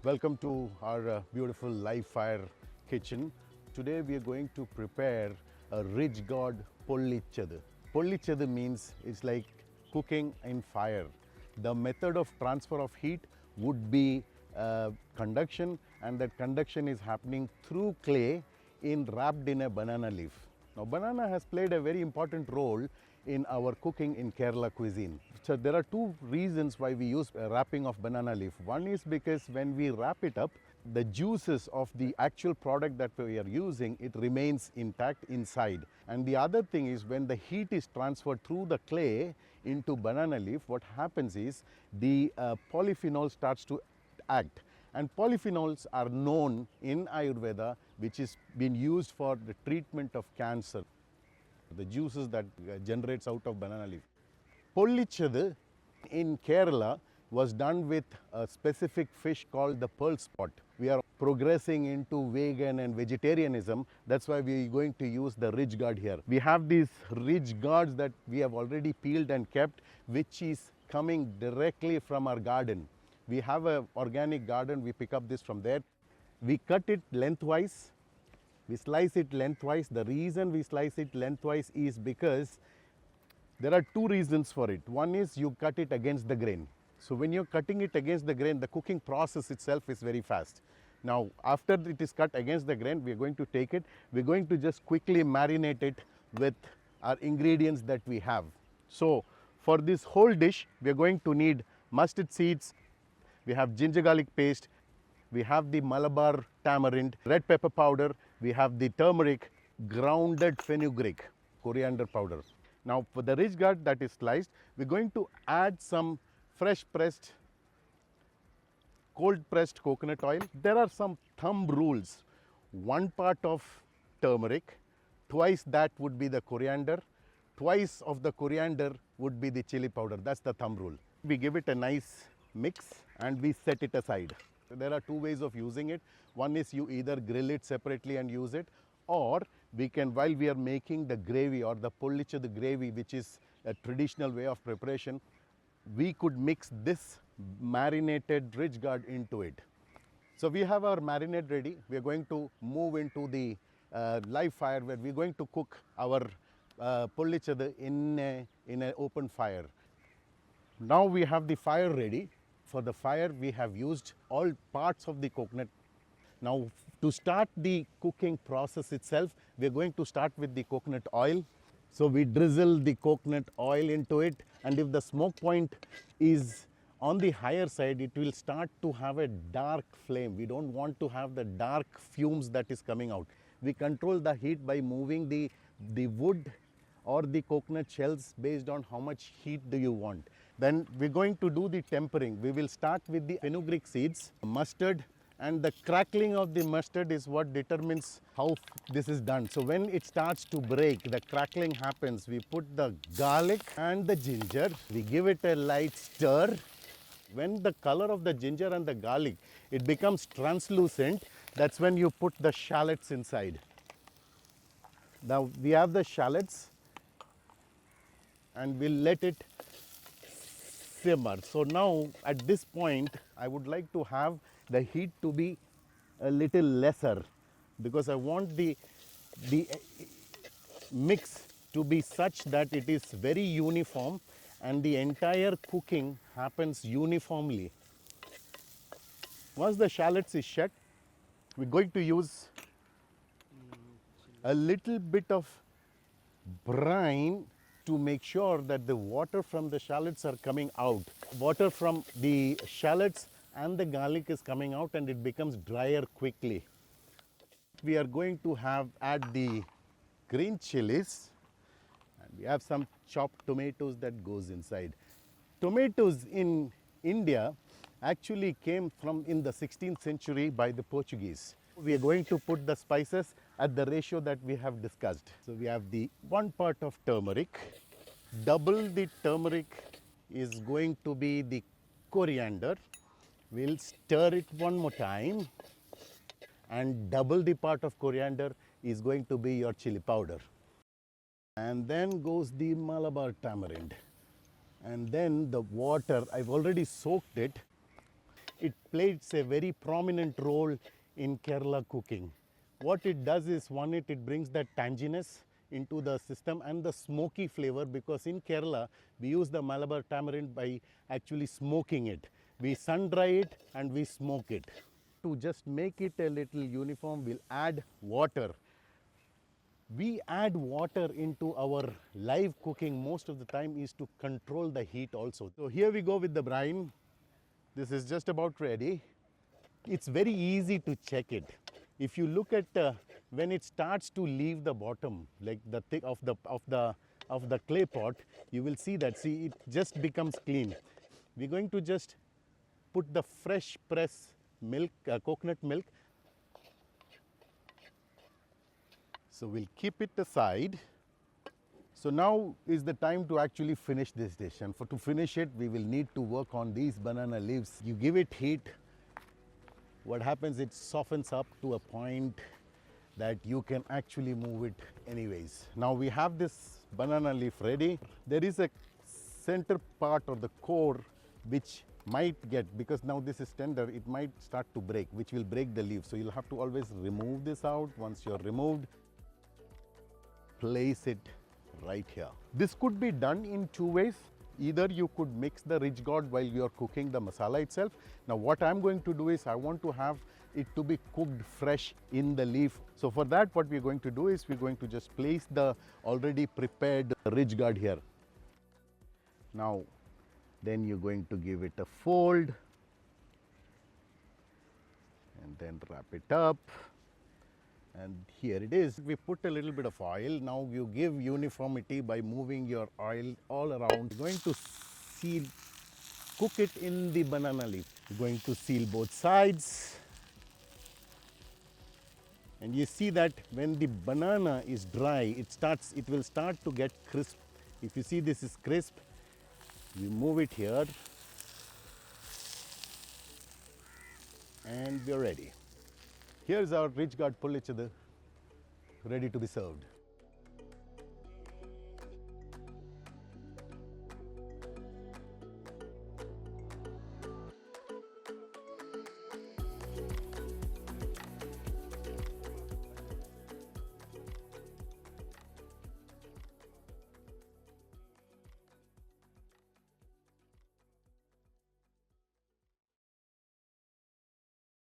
Welcome to our beautiful live fire kitchen. Today we are going to prepare a Ridge Gourd Pollichathu. Pollichathu means it's like cooking in fire. The method of transfer of heat would be conduction, and that conduction is happening through clay wrapped in a banana leaf. Now banana has played a very important role in our cooking in Kerala cuisine. So there are two reasons why we use wrapping of banana leaf. One is because when we wrap it up, the juices of the actual product that we are using, it remains intact inside. And the other thing is when the heat is transferred through the clay into banana leaf, what happens is the polyphenol starts to act. And polyphenols are known in Ayurveda, which is being used for the treatment of cancer. The juices that generates out of banana leaf. Pollichathu in Kerala was done with a specific fish called the pearl spot. We are progressing into vegan and vegetarianism. That's why we are going to use the ridge gourd here. We have these ridge gourds that we have already peeled and kept, which is coming directly from our garden. We have an organic garden. We pick up this from there. We cut it lengthwise. We slice it lengthwise. The reason we slice it lengthwise is because there are two reasons for it. One is you cut it against the grain. So when you're cutting it against the grain, the cooking process itself is very fast. Now, after it is cut against the grain, we're going to take it. We're going to just quickly marinate it with our ingredients that we have. So for this whole dish, we're going to need mustard seeds. We have ginger garlic paste. We have the Malabar tamarind, red pepper powder. We have the turmeric, grounded fenugreek, coriander powder. Now for the ridge gourd that is sliced, we're going to add some fresh pressed, cold pressed coconut oil. There are some thumb rules. 1 part of turmeric, twice that would be the coriander, twice of the coriander would be the chili powder. That's the thumb rule. We give it a nice mix and we set it aside. There are two ways of using it. One is you either grill it separately and use it, or we can, while we are making the gravy or the pollichathu gravy, which is a traditional way of preparation, we could mix this marinated ridge gourd into it. So we have our marinade ready. We are going to move into the live fire where we are going to cook our pollichathu in an open fire. Now we have the fire ready. For the fire, we have used all parts of the coconut. Now to start the cooking process itself, we are going to start with the coconut oil. So we drizzle the coconut oil into it, and if the smoke point is on the higher side, it will start to have a dark flame. We don't want to have the dark fumes that is coming out. We control the heat by moving the wood or the coconut shells based on how much heat do you want. Then we're going to do the tempering. We will start with the fenugreek seeds, mustard, and the crackling of the mustard is what determines how this is done. So when it starts to break, the crackling happens. We put the garlic and the ginger. We give it a light stir. When the color of the ginger and the garlic, it becomes translucent, that's when you put the shallots inside. Now we have the shallots and we'll let it simmer. So now at this point, I would like to have the heat to be a little lesser because I want the mix to be such that it is very uniform and the entire cooking happens uniformly. Once the shallots is shut, we're going to use a little bit of brine to make sure that the water from the shallots are coming out. Water from the shallots and the garlic is coming out and it becomes drier quickly. We are going to add the green chilies, and we have some chopped tomatoes that goes inside. Tomatoes in India actually came from in the 16th century by the Portuguese. We are going to put the spices at the ratio that we have discussed. So we have the 1 part of turmeric. Double the turmeric is going to be the coriander. We'll stir it one more time, and double the part of coriander is going to be your chili powder. And then goes the Malabar tamarind. And then the water, I've already soaked it. it plays a very prominent role in Kerala cooking. What it does is, one, it brings that tanginess into the system and the smoky flavor, because in Kerala we use the Malabar tamarind by actually smoking it. We sun dry it and we smoke it. To just make it a little uniform, we'll add water. We add water into our live cooking most of the time is to control the heat also. So here we go with the brine. This is just about ready. It's very easy to check it. If you look at when it starts to leave the bottom, like the thick of the clay pot, you will see that. See, it just becomes clean. We're going to just put the fresh press milk, coconut milk. So we'll keep it aside. So now is the time to actually finish this dish, and to finish it we will need to work on these banana leaves. You give it heat, what happens, it softens up to a point that you can actually move it anyways. Now we have this banana leaf ready. There is a center part or the core which might get, because now this is tender, it might start to break, which will break the leaf. So you'll have to always remove this out. Once you're removed, place it right here. This could be done in two ways. Either you could mix the Ridge Gourd while you're cooking the masala itself. Now what I'm going to do is, I want to have it to be cooked fresh in the leaf. So for that, what we're going to do is, we're going to just place the already prepared Ridge Gourd here. Now then you're going to give it a fold and then wrap it up. And here it is. We put a little bit of oil. Now you give uniformity by moving your oil all around. You're going to cook it in the banana leaf. You're going to seal both sides. And you see that when the banana is dry, it will start to get crisp. If you see this is crisp, you move it here and we're ready. Here's our Ridge Gourd Pollichathu ready to be served.